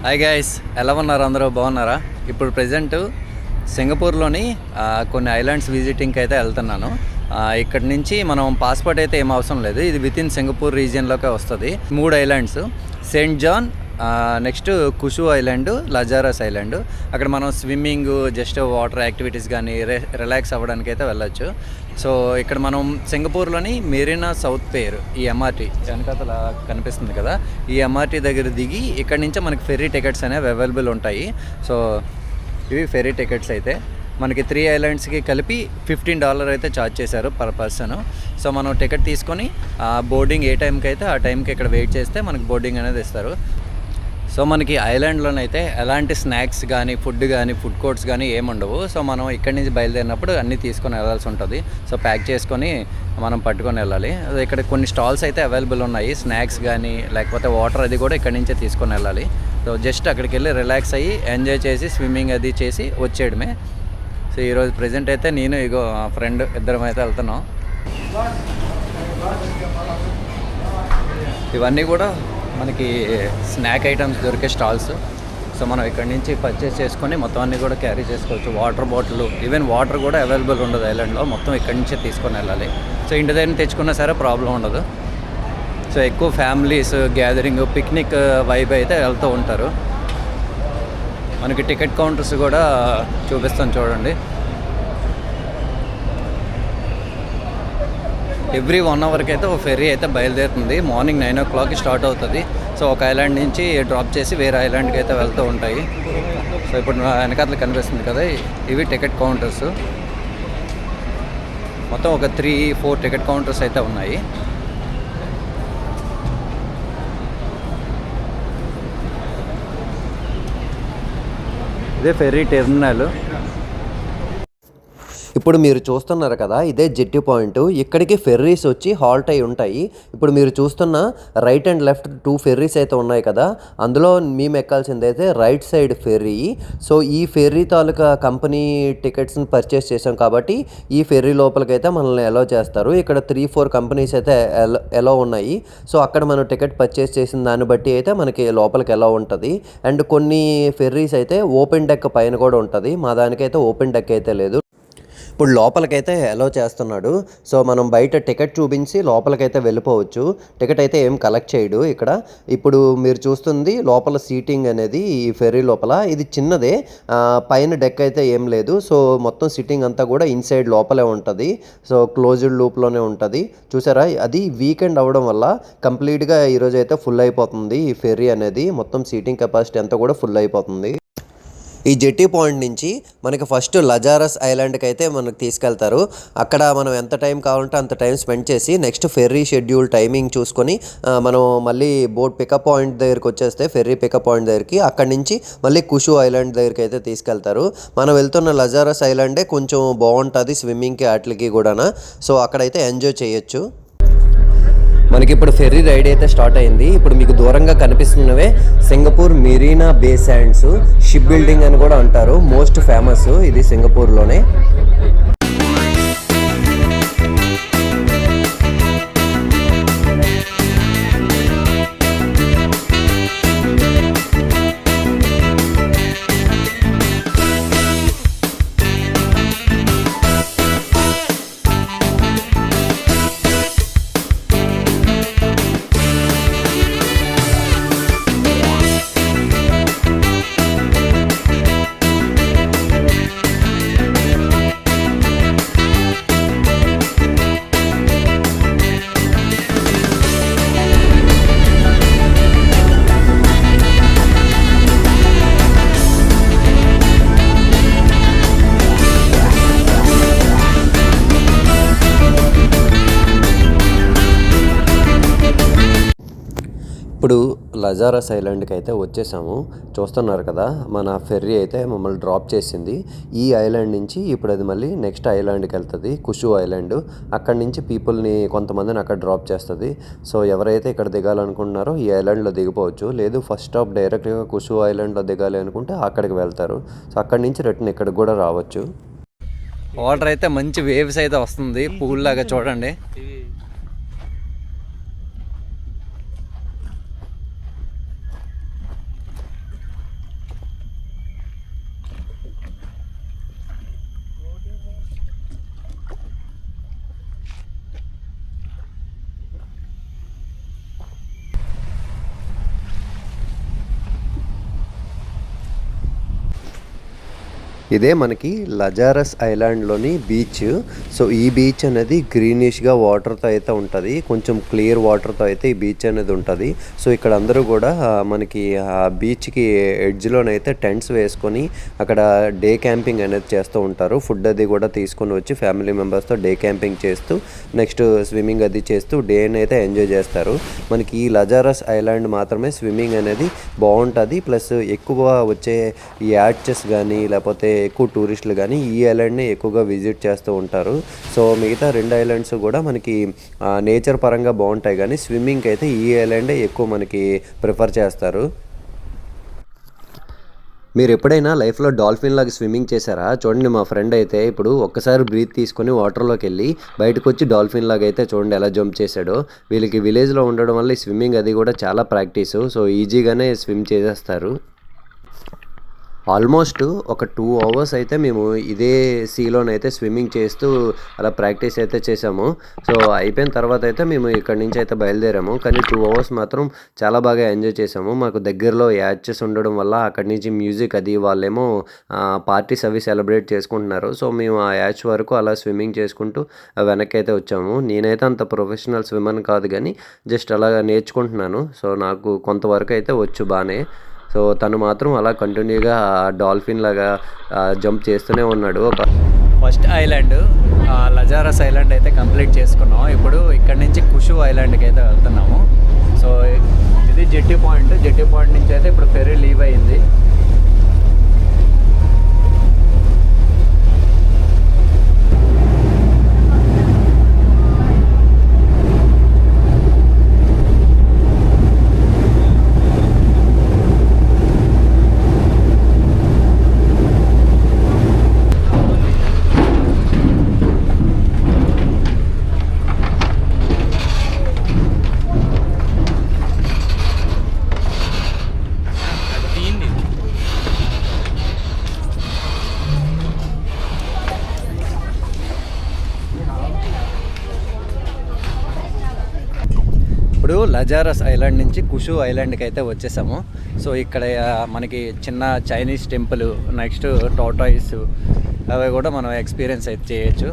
Hi guys, ఎలా ఉన్నారు? అందరూ బాగున్నారా? ఇప్పుడు ప్రజెంట్ సింగపూర్లోని కొన్ని ఐలాండ్స్ విజిటింగ్కి అయితే వెళ్తున్నాను. ఇక్కడ నుంచి మనం పాస్పోర్ట్ అయితే ఏం అవసరం లేదు. ఇది విత్ ఇన్ సింగపూర్ రీజియన్లోకే వస్తుంది. 3 islands: Saint John, next Kusu island, Lazarus island. అక్కడ మనం స్విమ్మింగ్, జస్ట్ వాటర్ యాక్టివిటీస్ కానీ రిలాక్స్ అవ్వడానికి అయితే వెళ్ళొచ్చు. సో ఇక్కడ మనం సింగపూర్లోని మెరీనా సౌత్ పేర్, ఈ ఎంఆర్టీ వెనకాతల కనిపిస్తుంది కదా, ఈ ఎంఆర్టీ దగ్గర దిగి ఇక్కడ నుంచే మనకి ఫెర్రీ టికెట్స్ అనేవి అవైలబుల్ ఉంటాయి. సో ఇవి ఫెర్రీ టికెట్స్ అయితే మనకి 3 ఐలాండ్స్కి కలిపి $15 అయితే ఛార్జ్ చేశారు పర్ పర్సన్. సో మనం టికెట్ తీసుకొని బోర్డింగ్ ఏ టైంకి అయితే ఆ టైంకి ఇక్కడ వెయిట్ చేస్తే మనకి బోర్డింగ్ అనేది ఇస్తారు. సో మనకి ఐలాండ్లోనైతే ఎలాంటి స్నాక్స్ కానీ ఫుడ్ కోర్ట్స్ కానీ ఏముండవు. సో మనం ఇక్కడి నుంచి బయలుదేరినప్పుడు అన్నీ తీసుకొని వెళ్ళాల్సి ఉంటుంది. సో ప్యాక్ చేసుకొని మనం పట్టుకొని వెళ్ళాలి. ఇక్కడ కొన్ని స్టాల్స్ అయితే అవైలబుల్ ఉన్నాయి, స్నాక్స్ కానీ లేకపోతే వాటర్ అది కూడా ఇక్కడి నుంచే తీసుకొని వెళ్ళాలి. సో జస్ట్ అక్కడికి వెళ్ళి రిలాక్స్ అయ్యి ఎంజాయ్ చేసి స్విమ్మింగ్ అది చేసి వచ్చేయడమే. సో ఈరోజు ప్రజెంట్ అయితే నేను ఇగో ఫ్రెండ్ ఇద్దరం అయితే వెళ్తున్నాం. ఇవన్నీ కూడా మనకి స్నాక్ ఐటమ్స్ దొరికే స్టాల్స్. సో మనం ఇక్కడ నుంచి పర్చేస్ చేసుకొని మొత్తం అన్నీ కూడా క్యారీ చేసుకోవచ్చు. వాటర్ బాటిల్, ఈవెన్ వాటర్ కూడా అవైలబుల్ ఉండదు ఐలాండ్లో, మొత్తం ఇక్కడి నుంచే తీసుకొని వెళ్ళాలి. సో ఇంటి దగ్గర తెచ్చుకున్నా సరే ప్రాబ్లం ఉండదు. సో ఎక్కువ ఫ్యామిలీస్ గ్యాదరింగ్, పిక్నిక్ వైబ్ అయితే వెళ్తూ ఉంటారు. మనకి టికెట్ కౌంటర్స్ కూడా చూపిస్తాను చూడండి. ఎవ్రీ 1 అవర్కి అయితే ఒక ఫెర్రీ అయితే బయలుదేరుతుంది. మార్నింగ్ 9 o'clock స్టార్ట్ అవుతుంది. సో ఒక ఐలాండ్ నుంచి డ్రాప్ చేసి వేరే ఐలాండ్కి అయితే వెళ్తూ ఉంటాయి. సో ఇప్పుడు వెనకాతలు కనిపిస్తుంది కదా, ఇవి టికెట్ కౌంటర్స్. మొత్తం ఒక 3-4 టికెట్ కౌంటర్స్ అయితే ఉన్నాయి. ఇదే ఫెర్రీ టెర్మినల్. ఇప్పుడు మీరు చూస్తున్నారు కదా, ఇదే జెట్టి పాయింట్. ఇక్కడికి ఫెర్రీస్ వచ్చి హాల్ట్ అయి ఉంటాయి. ఇప్పుడు మీరు చూస్తున్న రైట్ అండ్ లెఫ్ట్ 2 ఫెర్రీస్ అయితే ఉన్నాయి కదా, అందులో మేము ఎక్కాల్సింది అయితే రైట్ సైడ్ ఫెర్రీ. సో ఈ ఫెర్రీ తాలూకా కంపెనీ టికెట్స్ని పర్చేస్ చేసాం కాబట్టి ఈ ఫెర్రీ లోపలికి అయితే మనల్ని అలౌ చేస్తారు. ఇక్కడ 3-4 కంపెనీస్ అయితే అలౌ ఉన్నాయి. సో అక్కడ మనం టికెట్ పర్చేస్ చేసిన దాన్ని బట్టి అయితే మనకి లోపలికి అలౌ ఉంటుంది. అండ్ కొన్ని ఫెర్రీస్ అయితే ఓపెన్ డెక్ పైన కూడా ఉంటుంది. మా దానికైతే ఓపెన్ డెక్ అయితే లేదు. ఇప్పుడు లోపలికైతే అలౌ చేస్తున్నాడు. సో మనం బయట టికెట్ చూపించి లోపలికైతే వెళ్ళిపోవచ్చు. టికెట్ అయితే ఏం కలెక్ట్ చేయడు ఇక్కడ. ఇప్పుడు మీరు చూస్తుంది లోపల సీటింగ్ అనేది ఈ ఫెర్రీ లోపల. ఇది చిన్నదే, పైన డెక్ అయితే ఏం లేదు. సో మొత్తం సిట్టింగ్ అంతా కూడా ఇన్సైడ్ లోపలే ఉంటుంది. సో క్లోజ్డ్ లూప్లోనే ఉంటుంది. చూసారా, అది వీకెండ్ అవ్వడం వల్ల కంప్లీట్గా ఈరోజు అయితే ఫుల్ అయిపోతుంది ఈ ఫెర్రీ అనేది. మొత్తం సీటింగ్ కెపాసిటీ అంతా కూడా ఫుల్ అయిపోతుంది. ఈ జెట్టి పాయింట్ నుంచి మనకి ఫస్ట్ లజారస్ ఐలాండ్కి అయితే మనకు తీసుకెళ్తారు. అక్కడ మనం ఎంత టైం కావాలంటే అంత టైం స్పెండ్ చేసి నెక్స్ట్ ఫెర్రీ షెడ్యూల్ టైమింగ్ చూసుకొని మనం మళ్ళీ బోట్ పికప్ పాయింట్ దగ్గరికి వచ్చేస్తే ఫెర్రీ పికప్ పాయింట్ దగ్గరికి, అక్కడి నుంచి మళ్ళీ కుషు ఐలాండ్ దగ్గరికి అయితే తీసుకెళ్తారు. మనం వెళ్తున్న లజారస్ ఐలాండే కొంచెం బాగుంటుంది స్విమ్మింగ్కి వాటికి కూడా. సో అక్కడైతే ఎంజాయ్ చేయొచ్చు. మనకి ఇప్పుడు ఫెర్రీ రైడ్ అయితే స్టార్ట్ అయింది. ఇప్పుడు మీకు దూరంగా కనిపిస్తున్నవే సింగపూర్ మెరీనా బే శాండ్స్. షిప్ బిల్డింగ్ అని కూడా అంటారు. మోస్ట్ ఫేమస్ ఇది సింగపూర్లోనే. ఇప్పుడు లజారస్ ఐలాండ్కి అయితే వచ్చేసాము. చూస్తున్నారు కదా, మన ఫెర్రీ అయితే మమ్మల్ని డ్రాప్ చేసింది. ఈ ఐలాండ్ నుంచి ఇప్పుడు అది మళ్ళీ నెక్స్ట్ ఐలాండ్కి వెళ్తుంది, కుషు ఐలాండ్. అక్కడి నుంచి పీపుల్ని కొంతమందిని అక్కడ డ్రాప్ చేస్తుంది. సో ఎవరైతే ఇక్కడ దిగాలనుకుంటున్నారో ఈ ఐలాండ్లో దిగిపోవచ్చు. లేదు ఫస్ట్ స్టాప్ డైరెక్ట్గా కుషు ఐలాండ్లో దిగాలి అనుకుంటే అక్కడికి వెళ్తారు. సో అక్కడి నుంచి రిటర్న్ ఇక్కడికి కూడా రావచ్చు. వాటర్ అయితే మంచి వేవ్స్ అయితే వస్తుంది, పూల్ లాగా చూడండి. ఇదే మనకి లజారస్ ఐలాండ్లోని బీచ్. సో ఈ బీచ్ అనేది గ్రీనిష్గా వాటర్తో అయితే ఉంటుంది, కొంచెం క్లియర్ వాటర్తో అయితే ఈ బీచ్ అనేది ఉంటుంది. సో ఇక్కడ అందరూ కూడా మనకి ఆ బీచ్కి ఎడ్జ్లోనైతే టెంట్స్ వేసుకొని అక్కడ డే క్యాంపింగ్ అనేది చేస్తూ ఉంటారు. ఫుడ్ అది కూడా తీసుకొని వచ్చి ఫ్యామిలీ మెంబర్స్తో డే క్యాంపింగ్ చేస్తూ నెక్స్ట్ స్విమ్మింగ్ అది చేస్తూ డేని అయితే ఎంజాయ్ చేస్తారు. మనకి ఈ లజారస్ ఐలాండ్ మాత్రమే స్విమ్మింగ్ అనేది బాగుంటుంది. ప్లస్ ఎక్కువ వచ్చే ఈ యాడ్చెస్ కానీ లేకపోతే ఎక్కువ టూరిస్టులు కానీ ఈ ఐలాండ్ని ఎక్కువగా విజిట్ చేస్తూ ఉంటారు. సో మిగతా 2 ఐలాండ్స్ కూడా మనకి నేచర్ పరంగా బాగుంటాయి, కానీ స్విమ్మింగ్కి అయితే ఈ ఐలాండే ఎక్కువ మనకి ప్రిఫర్ చేస్తారు. మీరు ఎప్పుడైనా లైఫ్లో డాల్ఫిన్ లాగా స్విమ్మింగ్ చేశారా? చూడండి, మా ఫ్రెండ్ అయితే ఇప్పుడు ఒక్కసారి బ్రీత్ తీసుకొని వాటర్లోకి వెళ్ళి బయటకు వచ్చి డాల్ఫిన్ లాగా అయితే చూడండి ఎలా జంప్ చేశాడో. వీళ్ళకి విలేజ్లో ఉండడం వల్ల ఈ స్విమ్మింగ్ అది కూడా చాలా ప్రాక్టీసు. సో ఈజీగానే స్విమ్ చేసేస్తారు. ఆల్మోస్ట్ ఒక 2 అవర్స్ అయితే మేము ఇదే సీలోనైతే స్విమ్మింగ్ చేస్తూ అలా ప్రాక్టీస్ అయితే చేసాము. సో అయిపోయిన తర్వాత అయితే మేము ఇక్కడి నుంచి అయితే బయలుదేరాము. కానీ 2 అవర్స్ మాత్రం చాలా బాగా ఎంజాయ్ చేసాము. మాకు దగ్గరలో యాచెస్ ఉండడం వల్ల అక్కడి నుంచి మ్యూజిక్ అది వాళ్ళేమో పార్టీస్ అవి సెలబ్రేట్ చేసుకుంటున్నారు. సో మేము ఆ యాచ్ వరకు అలా స్విమ్మింగ్ చేసుకుంటూ వెనక్కి అయితే వచ్చాము. నేనైతే అంత ప్రొఫెషనల్ స్విమ్మర్ కాదు, కానీ జస్ట్ అలా నేర్చుకుంటున్నాను. సో నాకు కొంతవరకు అయితే వచ్చు బాగానే. సో తను మాత్రం అలా కంటిన్యూగా డాల్ఫిన్ లాగా జంప్ చేస్తూనే ఉన్నాడు. ఫస్ట్ ఐలాండ్ లజారస్ ఐలాండ్ అయితే కంప్లీట్ చేసుకున్నాం. ఇప్పుడు ఇక్కడ నుంచి కుషు ఐలాండ్కి అయితే వెళ్తున్నాము. సో ఇది జెట్టి పాయింట్ నుంచి అయితే ఇప్పుడు ఫెర్రీ లీవ్ అయింది. ఇప్పుడు లజారస్ ఐలాండ్ నుంచి కుషు ఐలాండ్కి అయితే వచ్చేసాము. సో ఇక్కడ మనకి చిన్న చైనీస్ టెంపుల్, నెక్స్ట్ టోటాయిస్ అవి కూడా మనం ఎక్స్పీరియన్స్ అయితే చేయొచ్చు.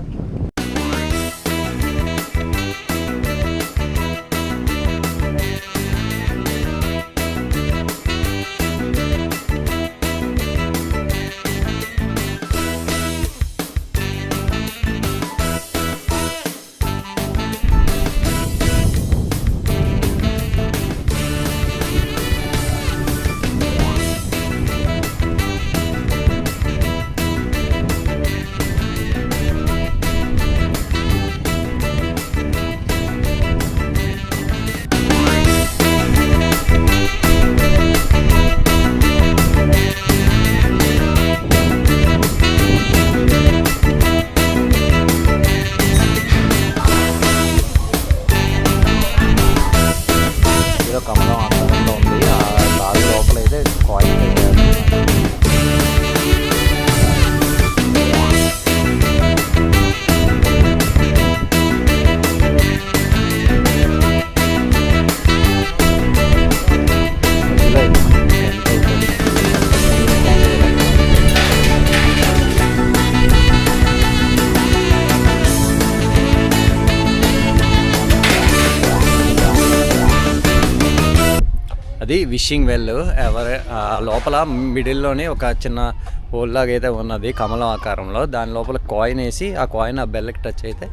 కమలం ఆకారంలో ఉంది. దాని లోపల అయితే కాయిన్ పెట్టారు. అది విషింగ్ వెల్. లోపల మిడిల్లోనే ఒక చిన్న హోల్ లాగా అయితే ఉన్నది కమలం ఆకారంలో. దాని లోపల కాయిన్ వేసి ఆ కాయిన్ ఆ బెల్కి టచ్ అయితే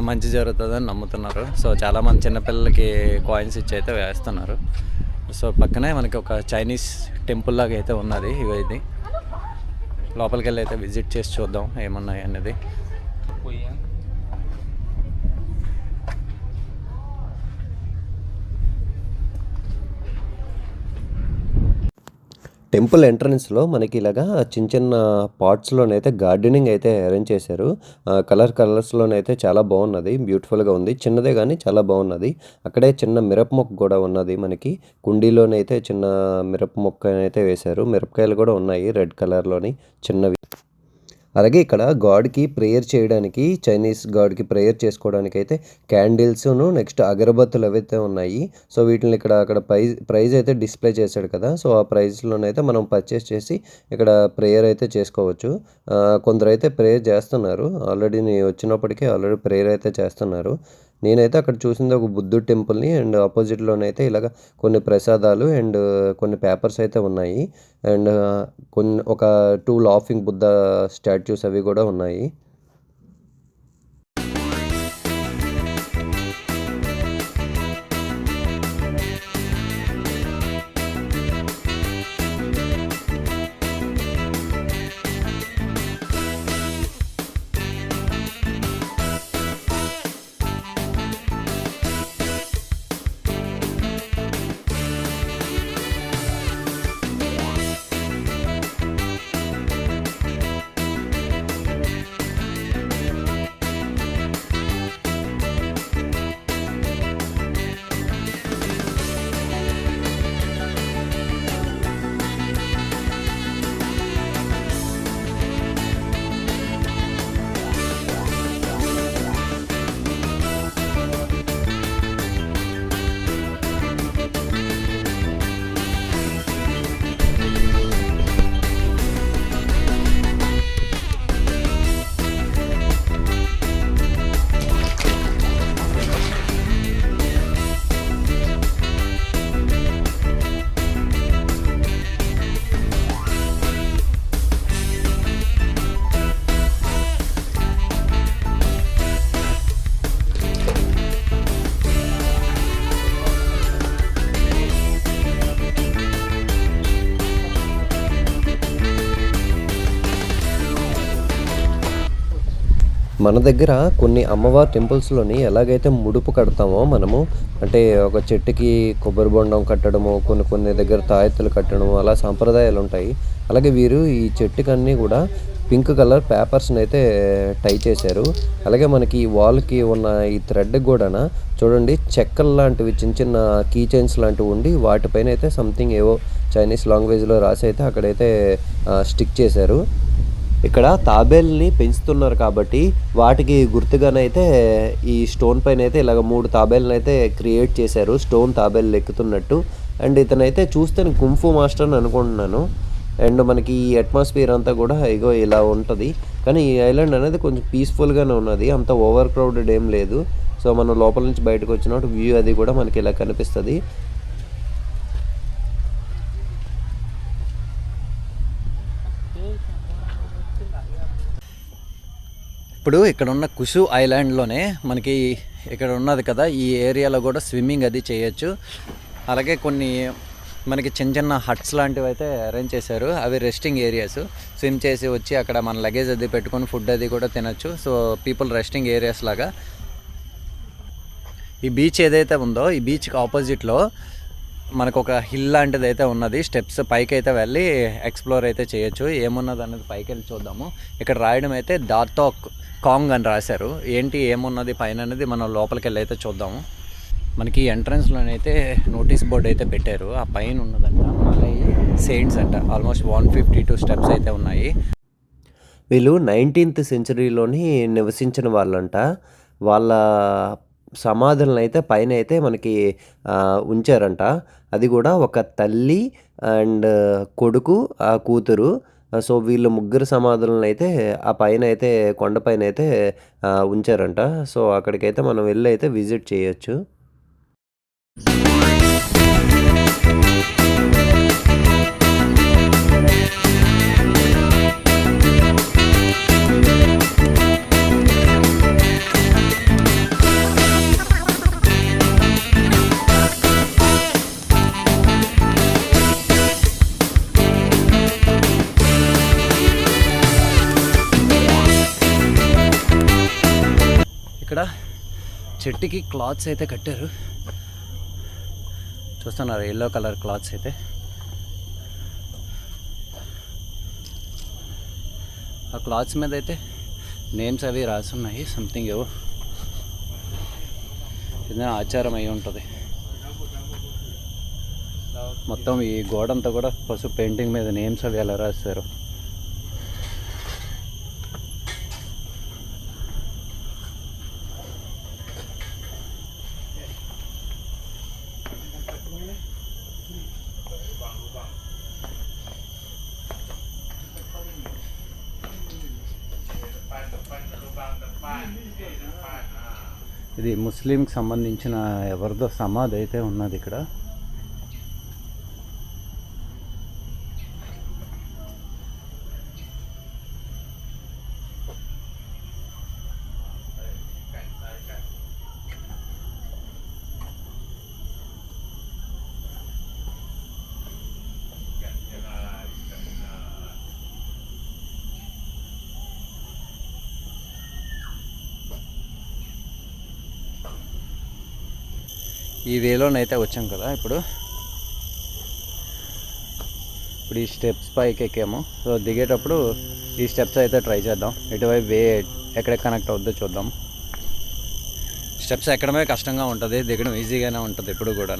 మంచి జరుగుతుందని నమ్ముతున్నారు. సో చాలామంది చిన్నపిల్లలకి కాయిన్స్ ఇచ్చి అయితే వేస్తున్నారు. సో పక్కనే మనకి ఒక చైనీస్ టెంపుల్ లాగా అయితే ఉన్నది. ఇది లోపలికి వెళ్ళి అయితే విజిట్ చేసి చూద్దాం ఏమున్నాయి అనేది. టెంపుల్ ఎంట్రన్స్లో మనకి ఇలాగా చిన్న చిన్న పాట్స్లోనైతే గార్డెనింగ్ అయితే అరేంజ్ చేశారు. కలర్స్లోనైతే చాలా బాగున్నది, బ్యూటిఫుల్గా ఉంది. చిన్నదే కానీ చాలా బాగున్నది. అక్కడే చిన్న మిరప మొక్క కూడా ఉన్నది. మనకి కుండీలోనైతే చిన్న మిరప మొక్క అయితే వేశారు. మిరపకాయలు కూడా ఉన్నాయి రెడ్ కలర్లోని చిన్నవి. అలాగే ఇక్కడ గాడ్కి ప్రేయర్ చేయడానికి, చైనీస్ గాడ్కి ప్రేయర్ చేసుకోవడానికి అయితే క్యాండిల్స్ను నెక్స్ట్ అగరబత్తులు అవైతే ఉన్నాయి. సో వీటిని ఇక్కడ అక్కడ ప్రైజ్ అయితే డిస్ప్లే చేశాడు కదా, సో ఆ ప్రైస్లోనైతే మనం పర్చేస్ చేసి ఇక్కడ ప్రేయర్ అయితే చేసుకోవచ్చు. కొందరు అయితే ప్రేయర్ చేస్తున్నారు, ఆల్రెడీ వచ్చినప్పటికీ ఆల్రెడీ ప్రేయర్ అయితే చేస్తున్నారు. నేనైతే అక్కడ చూసింది ఒక బుద్ధుడు టెంపుల్ని, అండ్ ఆపోజిట్లోనైతే ఇలాగ కొన్ని ప్రసాదాలు అండ్ కొన్ని పేపర్స్ అయితే ఉన్నాయి. అండ్ ఒక 2 లాఫింగ్ బుద్ధ స్టాచ్యూస్ అవి కూడా ఉన్నాయి. మన దగ్గర కొన్ని అమ్మవారి టెంపుల్స్లోని ఎలాగైతే ముడుపు కడతామో మనము, అంటే ఒక చెట్టుకి కొబ్బరి బొండం కట్టడము, కొన్ని దగ్గర తాయెత్తులు కట్టడము, అలా సాంప్రదాయాలు ఉంటాయి. అలాగే వీరు ఈ చెట్టుకన్నీ కూడా పింక్ కలర్ పేపర్స్ని అయితే టై చేశారు. అలాగే మనకి ఈ వాల్కి ఉన్న ఈ థ్రెడ్ కూడా చూడండి చెక్కలు లాంటివి చిన్న కీ చైన్స్ లాంటివి ఉండి వాటిపైన అయితే సంథింగ్ ఏవో చైనీస్ లాంగ్వేజ్లో రాసి అయితే అక్కడైతే స్టిక్ చేశారు. ఇక్కడ తాబేల్ని పెంచుతున్నారు కాబట్టి వాటికి గుర్తుగానైతే ఈ స్టోన్ పైన అయితే ఇలాగ 3 తాబేళ్ళని అయితే క్రియేట్ చేశారు, స్టోన్ తాబేళ్ళు ఎక్కుతున్నట్టు. అండ్ ఇతనైతే చూస్తే కుంఫు మాస్టర్ అని అనుకుంటున్నాను. అండ్ మనకి ఈ అట్మాస్ఫియర్ అంతా కూడా ఇగో ఇలా ఉంటుంది. కానీ ఈ ఐలాండ్ అనేది కొంచెం పీస్ఫుల్గానే ఉన్నది, అంత ఓవర్ క్రౌడెడ్ ఏం లేదు. సో మనం లోపల నుంచి బయటకు వచ్చినప్పుడు వ్యూ అది కూడా మనకి ఇలా కనిపిస్తుంది. ఇప్పుడు ఇక్కడ ఉన్న కుషు ఐలాండ్లోనే మనకి ఇక్కడ ఉన్నది కదా, ఈ ఏరియాలో కూడా స్విమ్మింగ్ అది చేయొచ్చు. అలాగే కొన్ని మనకి చిన్న హట్స్ లాంటివి అయితే అరేంజ్ చేశారు, అవి రెస్టింగ్ ఏరియాస్. స్విమ్ చేసి వచ్చి అక్కడ మన లగేజ్ అది పెట్టుకొని ఫుడ్ అది కూడా తినచ్చు. సో పీపుల్ రెస్టింగ్ ఏరియాస్ లాగా. ఈ బీచ్ ఏదైతే ఉందో ఈ బీచ్కి ఆపోజిట్లో మనకు ఒక హిల్ లాంటిది అయితే ఉన్నది, స్టెప్స్ పైకి అయితే వెళ్ళి ఎక్స్ప్లోర్ అయితే చేయొచ్చు. ఏమున్నది అనేది పైకి వెళ్ళి చూద్దాము. ఇక్కడ రాయడం అయితే డార్టాక్ కాంగ్ అని రాశారు, ఏంటి ఏమున్నది పైన అనేది మనం లోపలికి వెళ్ళి అయితే చూద్దాము. మనకి ఎంట్రన్స్లోనైతే నోటీస్ బోర్డు అయితే పెట్టారు, ఆ పైన ఉన్నదంట మలై సెయింట్స్ అంట. ఆల్మోస్ట్ 152 స్టెప్స్ అయితే ఉన్నాయి. వీళ్ళు 19th సెంచరీలోని నివసించిన వాళ్ళంట. వాళ్ళ సమాధులను అయితే పైన అయితే మనకి ఉంచారంట. అది కూడా ఒక తల్లి అండ్ కొడుకు, ఆ కూతురు. సో వీళ్ళు ముగ్గురు సమాధులను అయితే ఆ పైన అయితే కొండపైన అయితే ఉంచారంట. సో అక్కడికైతే మనం వెళ్ళి అయితే విజిట్ చేయొచ్చు. ఇక్కడ చెట్టుకి క్లాత్స్ అయితే కట్టారు, చూస్తున్నారు ఎల్లో కలర్ క్లాత్స్ అయితే. ఆ క్లాత్స్ మీద అయితే నేమ్స్ అవి రాసున్నాయి, సంథింగ్ ఏవో ఏదైనా ఆచారం అయి ఉంటుంది. మొత్తం ఈ గోడంతా కూడా పసుపు పెయింటింగ్ మీద నేమ్స్ అవి ఎలా రాస్తారు. ఇది ముస్లింకి సంబంధించిన ఎవరిదో సమాధి అయితే ఉన్నది ఇక్కడ. ఈ వేలోనైతే వచ్చాం కదా ఇప్పుడు ఈ స్టెప్స్ పైకి ఎక్కాము. సో దిగేటప్పుడు ఈ స్టెప్స్ అయితే ట్రై చేద్దాం. ఇటువైపు వే ఎక్కడ కనెక్ట్ అవుద్దో చూద్దాం. స్టెప్స్ ఎక్కడమే కష్టంగా ఉంటుంది, దిగడం ఈజీగానే ఉంటుంది ఎప్పుడు కూడా.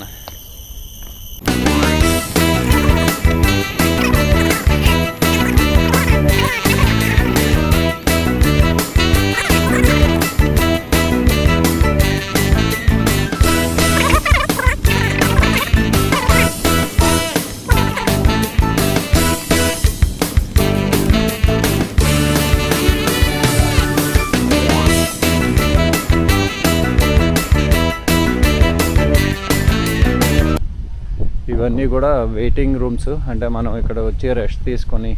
ఇవన్నీ కూడా వెయిటింగ్ రూమ్స్. అంటే మనం ఇక్కడ వచ్చి రెస్ట్ తీసుకొని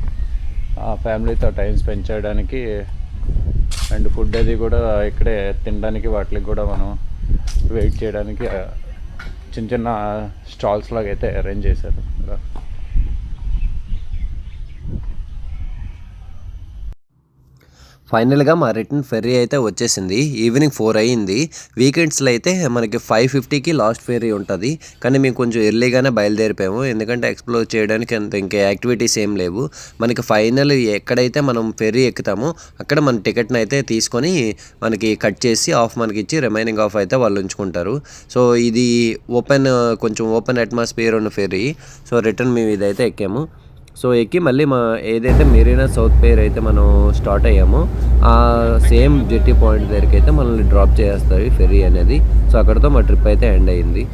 ఫ్యామిలీతో టైం స్పెండ్ చేయడానికి అండ్ ఫుడ్ అది కూడా ఇక్కడే తినడానికి వాటికి కూడా మనం వెయిట్ చేయడానికి చిన్న చిన్న స్టాల్స్ లాగా అయితే అరేంజ్ చేశారు. ఫైనల్గా మా రిటర్న్ ఫెర్రీ అయితే వచ్చేసింది. ఈవినింగ్ 4 అయ్యింది. వీకెండ్స్లో అయితే మనకి 5:50కి లాస్ట్ ఫెర్రీ ఉంటుంది. కానీ మేము కొంచెం ఎర్లీగానే బయలుదేరిపోయాము, ఎందుకంటే ఎక్స్ప్లోర్ చేయడానికి అంత ఇంకా యాక్టివిటీస్ ఏం లేవు. మనకి ఫైనల్ ఎక్కడైతే మనం ఫెర్రీ ఎక్కుతామో అక్కడ మన టికెట్ని అయితే తీసుకొని మనకి కట్ చేసి ఆఫ్ మనకి ఇచ్చి రిమైనింగ్ ఆఫ్ అయితే వాళ్ళు ఉంచుకుంటారు. సో ఇది కొంచెం ఓపెన్ అట్మాస్ఫియర్ ఉన్న ఫెర్రీ. సో రిటర్న్ మేము ఇదైతే ఎక్కాము. సో ఎక్కి మళ్ళీ ఏదైతే మెరీనా సౌత్ పేర్ అయితే మనం స్టార్ట్ అయ్యామో ఆ సేమ్ జెట్టి పాయింట్ దగ్గరికి అయితే మనల్ని డ్రాప్ చేస్తారు ఈ ఫెర్రీ అనేది. సో అక్కడితో మా ట్రిప్ అయితే ఎండ్ అయ్యింది.